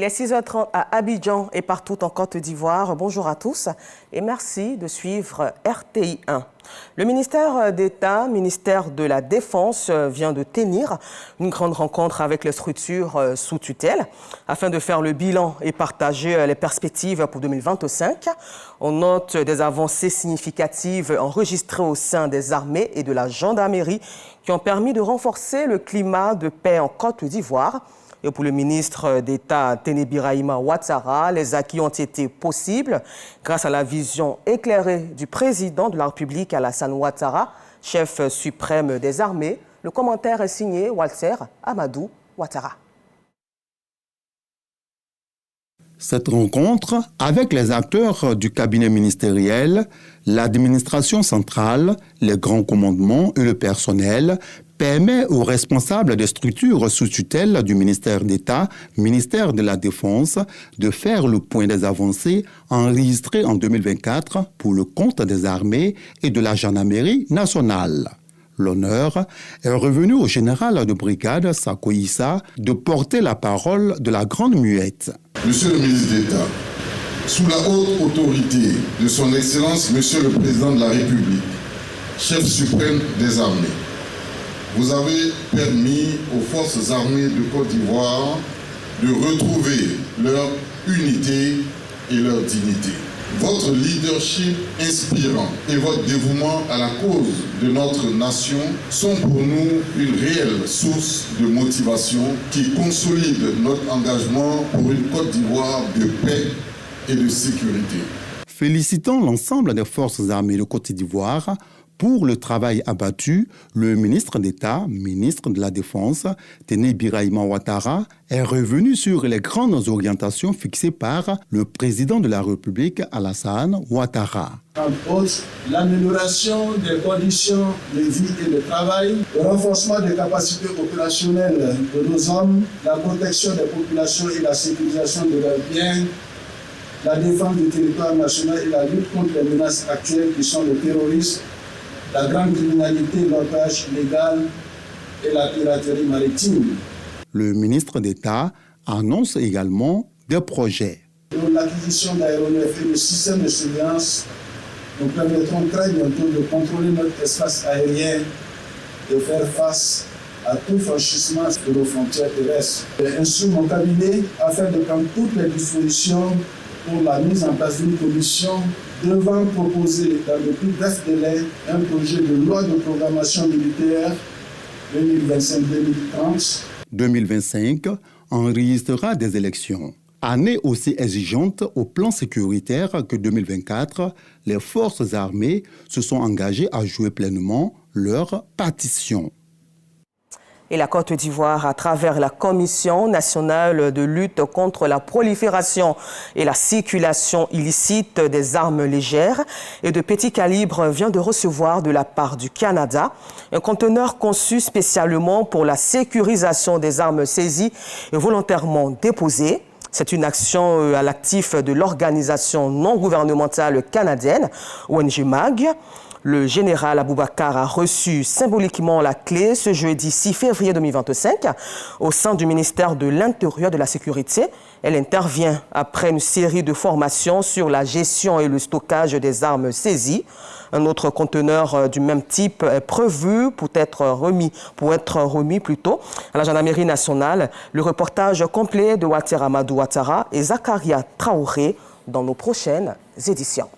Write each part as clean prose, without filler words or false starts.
est 6h30 à Abidjan et partout en Côte d'Ivoire. Bonjour à tous et merci de suivre RTI 1. Le ministère d'État, ministère de la Défense, vient de tenir une grande rencontre avec les structures sous tutelle afin de faire le bilan et partager les perspectives pour 2025. On note des avancées significatives enregistrées au sein des armées et de la gendarmerie qui ont permis de renforcer le climat de paix en Côte d'Ivoire. Et pour le ministre d'État Téné Birahima Ouattara, les acquis ont été possibles grâce à la vision éclairée du président de la République Alassane Ouattara, chef suprême des armées. Le commentaire est signé Walter Amadou Ouattara. Cette rencontre avec les acteurs du cabinet ministériel, l'administration centrale, les grands commandements et le personnel permet aux responsables des structures sous tutelle du ministère d'État, ministère de la Défense, de faire le point des avancées enregistrées en 2024 pour le compte des armées et de la gendarmerie nationale. L'honneur est revenu au général de brigade Sako Issa de porter la parole de la Grande Muette. Monsieur le ministre d'État, sous la haute autorité de son Excellence Monsieur le Président de la République, chef suprême des armées, vous avez permis aux forces armées de Côte d'Ivoire de retrouver leur unité et leur dignité. Votre leadership inspirant et votre dévouement à la cause de notre nation sont pour nous une réelle source de motivation qui consolide notre engagement pour une Côte d'Ivoire de paix et de sécurité. Félicitant l'ensemble des forces armées de Côte d'Ivoire pour le travail abattu, le ministre d'État, ministre de la Défense, Téné Birahima Ouattara, est revenu sur les grandes orientations fixées par le président de la République, Alassane Ouattara. Entre autres, l'amélioration des conditions de vie et de travail, le renforcement des capacités opérationnelles de nos hommes, la protection des populations et la sécurisation de leurs biens, la défense du territoire national et la lutte contre les menaces actuelles qui sont le terrorisme, la grande criminalité, l'otage illégal et la piraterie maritime. Le ministre d'État annonce également des projets. L'acquisition d'aéronefs et de systèmes de surveillance nous permettront très bientôt de contrôler notre espace aérien et faire face à tout franchissement de nos frontières terrestres. J'ai instruit mon cabinet afin de prendre toutes les dispositions pour la mise en place d'une commission devant proposer dans le plus bref délai un projet de loi de programmation militaire 2025-2030. 2025 enregistrera des élections. Année aussi exigeante au plan sécuritaire que 2024, les forces armées se sont engagées à jouer pleinement leur partition. Et la Côte d'Ivoire, à travers la Commission nationale de lutte contre la prolifération et la circulation illicite des armes légères et de petit calibre, vient de recevoir de la part du Canada un conteneur conçu spécialement pour la sécurisation des armes saisies et volontairement déposées. C'est une action à l'actif de l'organisation non gouvernementale canadienne, ONG MAG. Le général Aboubacar a reçu symboliquement la clé ce jeudi 6 février 2025 au sein du ministère de l'Intérieur et de la Sécurité. Elle intervient après une série de formations sur la gestion et le stockage des armes saisies. Un autre conteneur du même type est prévu pour être remis à la gendarmerie nationale. Le reportage complet de Walter Amadou Ouattara et Zakaria Traoré dans nos prochaines éditions.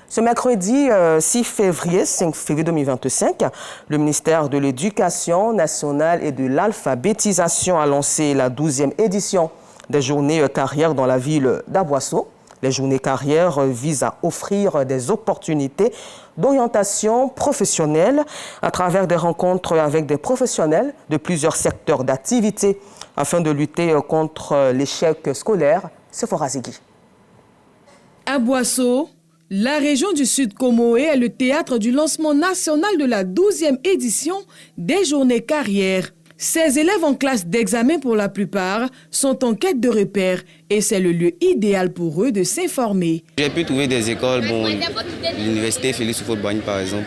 Ce mercredi 6 février, 5 février 2025, le ministère de l'Éducation nationale et de l'alphabétisation a lancé la 12e édition des journées carrières dans la ville d'Aboisseau. Les journées carrières visent à offrir des opportunités d'orientation professionnelle à travers des rencontres avec des professionnels de plusieurs secteurs d'activité afin de lutter contre l'échec scolaire. Sephora Zigui. Aboisseau, la région du Sud Comoé est le théâtre du lancement national de la 12e édition des journées carrières. Ces élèves en classe d'examen pour la plupart sont en quête de repères et c'est le lieu idéal pour eux de s'informer. J'ai pu trouver des écoles, l'université Félix Houphouët-Boigny par exemple,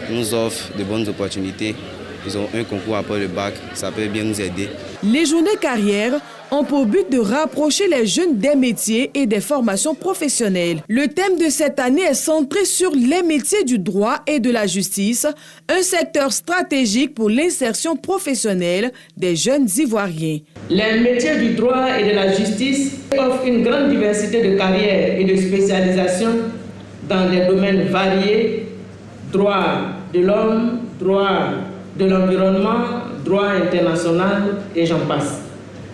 nous offre de bonnes opportunités ils ont un concours après le bac, ça peut bien nous aider. Les journées carrières ont pour but de rapprocher les jeunes des métiers et des formations professionnelles. Le thème de cette année est centré sur les métiers du droit et de la justice, un secteur stratégique pour l'insertion professionnelle des jeunes Ivoiriens. Les métiers du droit et de la justice offrent une grande diversité de carrières et de spécialisations dans des domaines variés, droit de l'homme, droit de l'environnement, droit international et j'en passe.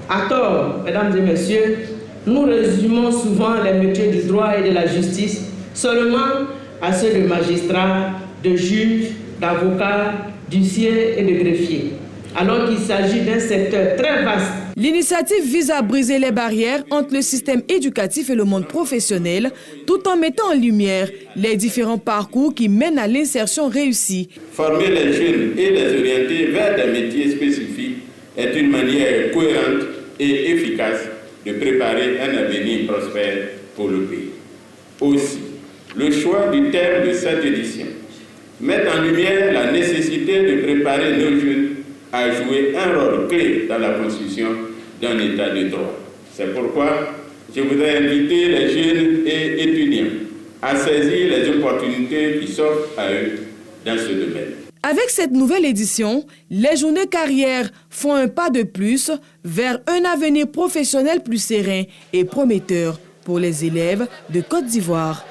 À tort, mesdames et messieurs, nous résumons souvent les métiers du droit et de la justice seulement à ceux de magistrats, de juges, d'avocats, d'huissiers et de greffiers, alors qu'il s'agit d'un secteur très vaste. L'initiative vise à briser les barrières entre le système éducatif et le monde professionnel, tout en mettant en lumière les différents parcours qui mènent à l'insertion réussie. Former les jeunes et les orienter vers des métiers spécifiques est une manière cohérente et efficace de préparer un avenir prospère pour le pays. Aussi, le choix du thème de cette édition met en lumière la nécessité de préparer nos jeunes à jouer un rôle clé dans la construction d'un état de droit. C'est pourquoi je voudrais inviter les jeunes et étudiants à saisir les opportunités qui s'offrent à eux dans ce domaine. Avec cette nouvelle édition, les journées carrières font un pas de plus vers un avenir professionnel plus serein et prometteur pour les élèves de Côte d'Ivoire.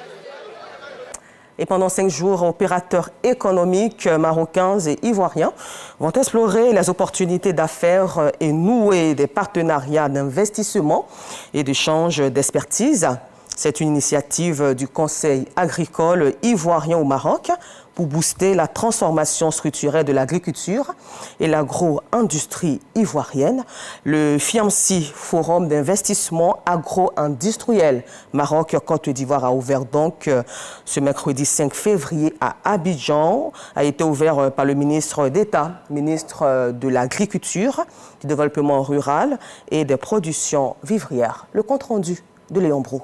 Et pendant 5 jours, opérateurs économiques marocains et ivoiriens vont explorer les opportunités d'affaires et nouer des partenariats d'investissement et d'échange d'expertise. C'est une initiative du Conseil agricole ivoirien au Maroc pour booster la transformation structurelle de l'agriculture et l'agro-industrie ivoirienne. Le FIAMSI, Forum d'investissement agro-industriel Maroc-Côte d'Ivoire, a ouvert donc ce mercredi 5 février à Abidjan, a été ouvert par le ministre d'État, ministre de l'Agriculture, du Développement rural et des productions vivrières. Le compte-rendu de Léon Brou.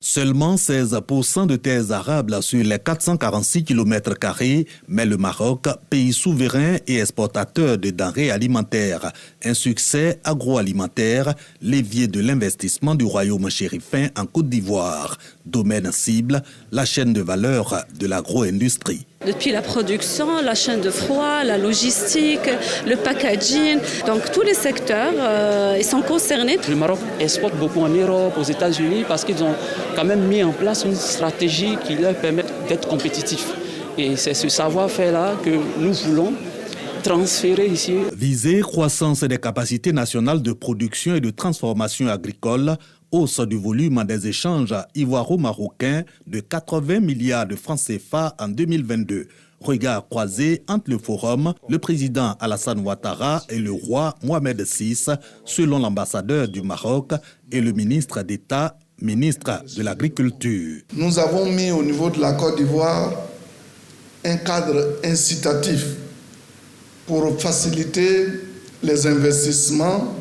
Seulement 16% de terres arables sur les 446 km², mais le Maroc, pays souverain et exportateur de denrées alimentaires. Un succès agroalimentaire, l'évier de l'investissement du royaume chérifin en Côte d'Ivoire. Domaine cible, la chaîne de valeur de l'agro-industrie. Depuis la production, la chaîne de froid, la logistique, le packaging, donc tous les secteurs ils sont concernés. Le Maroc exporte beaucoup en Europe, aux États-Unis, parce qu'ils ont quand même mis en place une stratégie qui leur permet d'être compétitifs. Et c'est ce savoir-faire-là que nous voulons transférer ici. Viser croissance des capacités nationales de production et de transformation agricole, hausse du volume des échanges ivoiro-marocains de 80 milliards de francs CFA en 2022. Regard croisé entre le forum, le président Alassane Ouattara et le roi Mohamed VI, selon l'ambassadeur du Maroc et le ministre d'État, ministre de l'Agriculture. Nous avons mis au niveau de la Côte d'Ivoire un cadre incitatif pour faciliter les investissements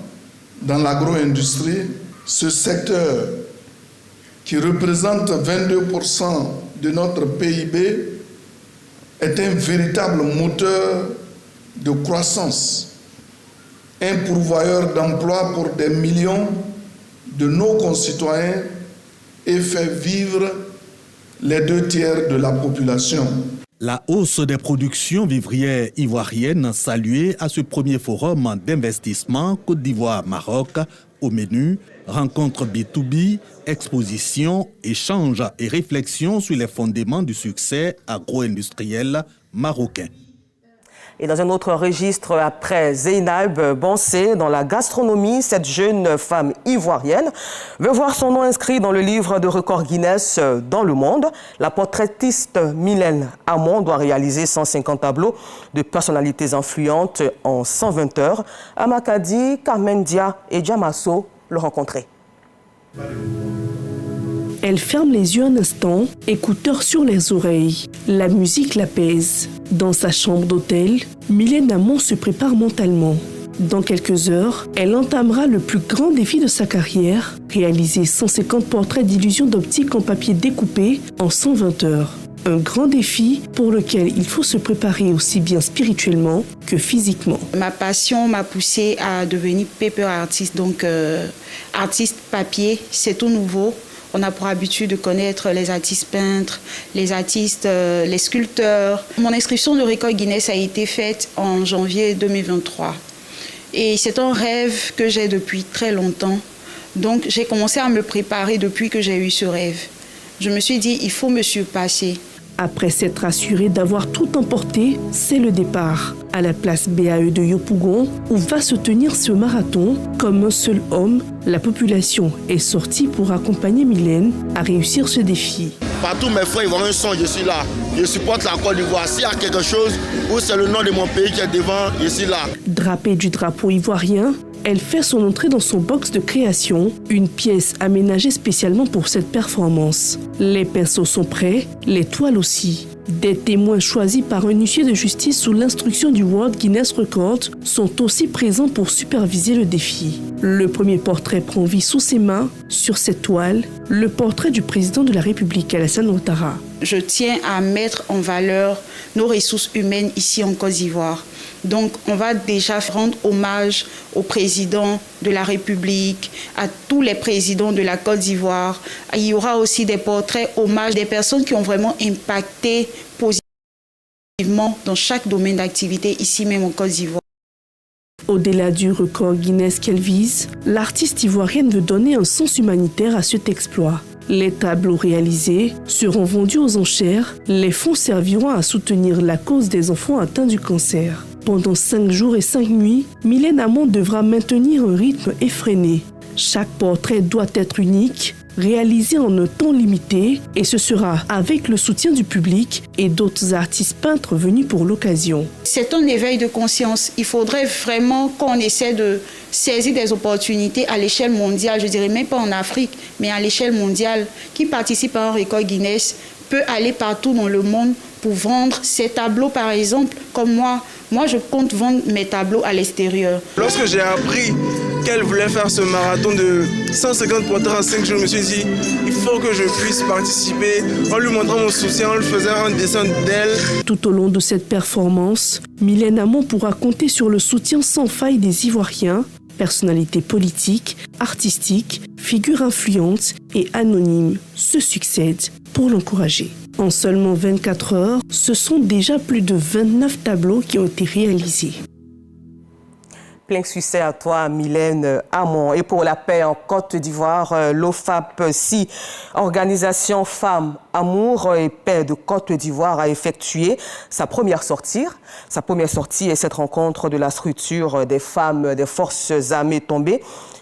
dans l'agro-industrie. Ce secteur, qui représente 22% de notre PIB, est un véritable moteur de croissance, un pourvoyeur d'emplois pour des millions de nos concitoyens et fait vivre les 2/3 de la population. La hausse des productions vivrières ivoiriennes saluée à ce premier forum d'investissement Côte d'Ivoire-Maroc. Au menu, rencontres B2B, expositions, échanges et réflexions sur les fondements du succès agro-industriel marocain. Et dans un autre registre, après Zeynab Bansé, dans la gastronomie, cette jeune femme ivoirienne veut voir son nom inscrit dans le livre de records Guinness dans le monde. La portraitiste Mylène Hamon doit réaliser 150 tableaux de personnalités influentes en 120 heures. Amakadi, Carmen Dia et Jamaso le rencontraient. Elle ferme les yeux un instant, écouteurs sur les oreilles. La musique l'apaise. Dans sa chambre d'hôtel, Mylène Hamon se prépare mentalement. Dans quelques heures, elle entamera le plus grand défi de sa carrière, réaliser 150 portraits d'illusions d'optique en papier découpé en 120 heures. Un grand défi pour lequel il faut se préparer aussi bien spirituellement que physiquement. Ma passion m'a poussée à devenir paper artiste, donc artiste papier, c'est tout nouveau. On a pour habitude de connaître les artistes peintres, les artistes, les sculpteurs. Mon inscription de record Guinness a été faite en janvier 2023. Et c'est un rêve que j'ai depuis très longtemps. Donc j'ai commencé à me préparer depuis que j'ai eu ce rêve. Je me suis dit, il faut me surpasser. Après s'être assuré d'avoir tout emporté, c'est le départ. À la place BAE de Yopougon, où va se tenir ce marathon, comme un seul homme, la population est sortie pour accompagner Mylène à réussir ce défi. Partout mes frères ivoiriens sont, je suis là. Je supporte la Côte d'Ivoire. S'il y a quelque chose où c'est le nom de mon pays qui est devant, je suis là. Drapée du drapeau ivoirien, elle fait son entrée dans son box de création, une pièce aménagée spécialement pour cette performance. Les pinceaux sont prêts, les toiles aussi. Des témoins choisis par un huissier de justice sous l'instruction du World Guinness Records sont aussi présents pour superviser le défi. Le premier portrait prend vie sous ses mains. Sur cette toile, le portrait du président de la République, Alassane Ouattara. Je tiens à mettre en valeur nos ressources humaines ici en Côte d'Ivoire. Donc, on va déjà rendre hommage au président de la République, à tous les présidents de la Côte d'Ivoire. Il y aura aussi des portraits hommages des personnes qui ont vraiment impacté positivement dans chaque domaine d'activité ici même en Côte d'Ivoire. Au-delà du record Guinness qu'elle vise, l'artiste ivoirienne veut donner un sens humanitaire à cet exploit. Les tableaux réalisés seront vendus aux enchères. Les fonds serviront à soutenir la cause des enfants atteints du cancer. Pendant 5 jours et 5 nuits, Mylène Amon devra maintenir un rythme effréné. Chaque portrait doit être unique, réalisé en un temps limité, et ce sera avec le soutien du public et d'autres artistes peintres venus pour l'occasion. C'est un éveil de conscience. Il faudrait vraiment qu'on essaie de saisir des opportunités à l'échelle mondiale, je dirais même pas en Afrique, mais à l'échelle mondiale. Qui participe à un record Guinness peut aller partout dans le monde pour vendre ses tableaux, par exemple, comme moi. Moi, je compte vendre mes tableaux à l'extérieur. Lorsque j'ai appris qu'elle voulait faire ce marathon de 150 portraits en 5 jours, je me suis dit, il faut que je puisse participer. En lui montrant mon soutien, en lui faisant un dessin d'elle. Tout au long de cette performance, Mylène Amon pourra compter sur le soutien sans faille des Ivoiriens, personnalités politiques, artistiques, figures influentes et anonymes se succèdent pour l'encourager. En seulement 24 heures, ce sont déjà plus de 29 tableaux qui ont été réalisés. Plein succès à toi, Mylène Amon. Et pour la paix en Côte d'Ivoire, l'OFAPSI, Organisation Femmes, Amour et Paix de Côte d'Ivoire, a effectué sa première sortie. Sa première sortie est cette rencontre de la structure des femmes des forces armées tombées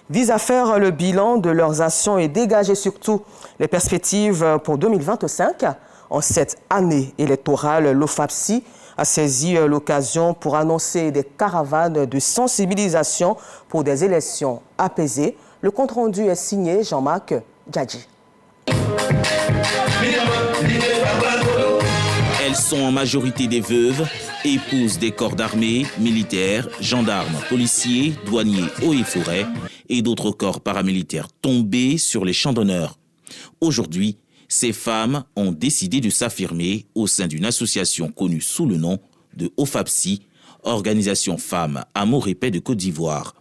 vise à faire le bilan de leurs actions et dégager surtout les perspectives pour 2025. En cette année électorale, l'OFAPSI a saisi l'occasion pour annoncer des caravanes de sensibilisation pour des élections apaisées. Le compte-rendu est signé Jean-Marc Djadji. Elles sont en majorité des veuves, épouses des corps d'armée, militaires, gendarmes, policiers, douaniers, eaux et forêts et d'autres corps paramilitaires tombés sur les champs d'honneur. Aujourd'hui, ces femmes ont décidé de s'affirmer au sein d'une association connue sous le nom de OFAPSI, Organisation Femmes, Amour et Paix de Côte d'Ivoire.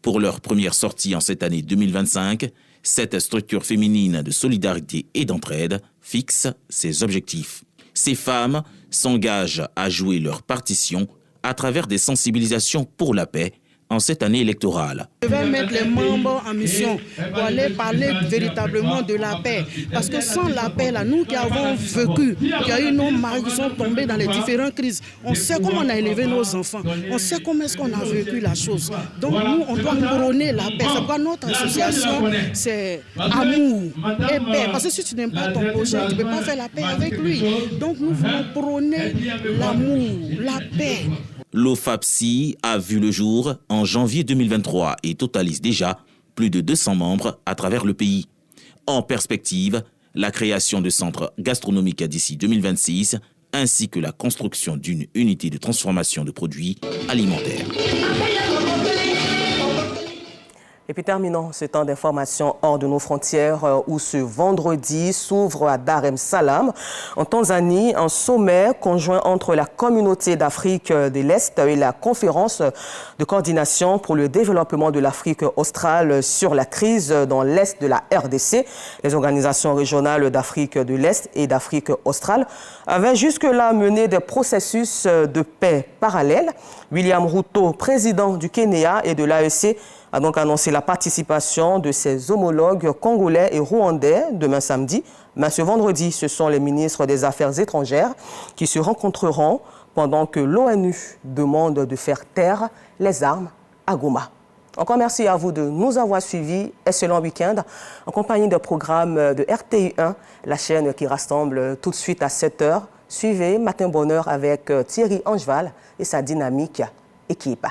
Pour leur première sortie en cette année 2025, cette structure féminine de solidarité et d'entraide fixe ses objectifs. Ces femmes s'engagent à jouer leur partition à travers des sensibilisations pour la paix en cette année électorale. Je vais mettre les membres en mission pour aller parler véritablement de la paix. Parce que sans la paix, là, nous qui avons vécu, qui a eu nos maris qui sont tombés dans les différentes crises, on sait comment on a élevé nos enfants, on sait comment est-ce qu'on a vécu la chose. Donc nous, on doit prôner la paix. C'est pourquoi notre association, c'est amour et paix. Parce que si tu n'aimes pas ton prochain, tu ne peux pas faire la paix avec lui. Donc nous voulons prôner l'amour, la paix. L'OFAPSI a vu le jour en janvier 2023 et totalise déjà plus de 200 membres à travers le pays. En perspective, la création de centres gastronomiques d'ici 2026 ainsi que la construction d'une unité de transformation de produits alimentaires. Et puis terminons ce temps d'information hors de nos frontières où ce vendredi s'ouvre à Dar es Salaam, en Tanzanie, un sommet conjoint entre la communauté d'Afrique de l'Est et la conférence de coordination pour le développement de l'Afrique australe sur la crise dans l'Est de la RDC. Les organisations régionales d'Afrique de l'Est et d'Afrique australe avaient jusque-là mené des processus de paix parallèles. William Ruto, président du Kenya et de l'AEC, a donc annoncé la participation de ses homologues congolais et rwandais demain samedi. Mais ce vendredi, ce sont les ministres des Affaires étrangères qui se rencontreront pendant que l'ONU demande de faire taire les armes à Goma. Encore merci à vous de nous avoir suivis. Excellent week-end en compagnie de programmes de RTI1, la chaîne qui rassemble tout de suite à 7h. Suivez Matin Bonheur avec Thierry Angeval et sa dynamique équipe.